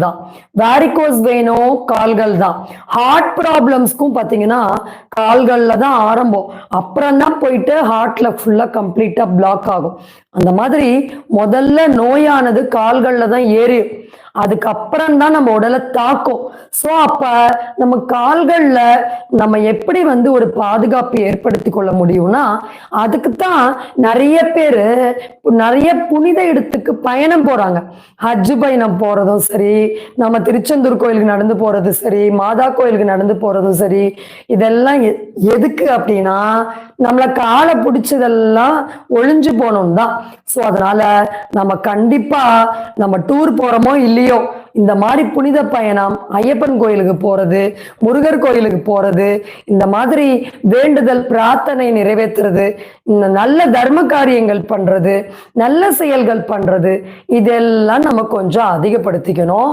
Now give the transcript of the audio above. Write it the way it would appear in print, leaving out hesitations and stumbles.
தான். வேரிகோஸ் வெயினும் கால்கள் தான். ஹார்ட் ப்ராப்ளம்ஸ்க்கும் பார்த்தீங்கன்னா கால்கள்ல தான் ஆரம்பம். அப்புறம் தான் போயிட்டு ஹார்ட்ல ஃபுல்லா கம்ப்ளீட்டா பிளாக் ஆகும். அந்த மாதிரி முதல்ல நோயானது கால்கள்ல தான் ஏறி அதுக்கப்புறம் தான் நம்ம உடலை தாக்கும். ஸோ அப்ப நம்ம கால்கள்ல நம்ம எப்படி ஒரு பாதுகாப்பு ஏற்படுத்தி கொள்ள முடியும்னா, அதுக்கு தான் நிறைய பேரு நிறைய புனித இடத்துக்கு பயணம் போறாங்க. ஹஜ் பயணம் போறதும் சரி, நம்ம திருச்செந்தூர் கோயிலுக்கு நடந்து போறது சரி, மாதா கோயிலுக்கு நடந்து போறதும் சரி, இதெல்லாம் எதுக்கு அப்படின்னா நம்மள காலை பிடிச்சதெல்லாம் ஒழிஞ்சு போகணும் தான். ஸோ அதனால நம்ம கண்டிப்பா நம்ம டூர் போறோமோ இல்லையோ, இந்த மாதிரி புனித பயணம், ஐயப்பன் கோயிலுக்கு போறது, முருகர் கோயிலுக்கு போறது, இந்த மாதிரி வேண்டுதல் பிரார்த்தனை நிறைவேற்றுறது, இந்த நல்ல தர்ம காரியங்கள் பண்றது, நல்ல செயல்கள் பண்றது, இதெல்லாம் நம்ம கொஞ்சம் அதிகப்படுத்திக்கணும்.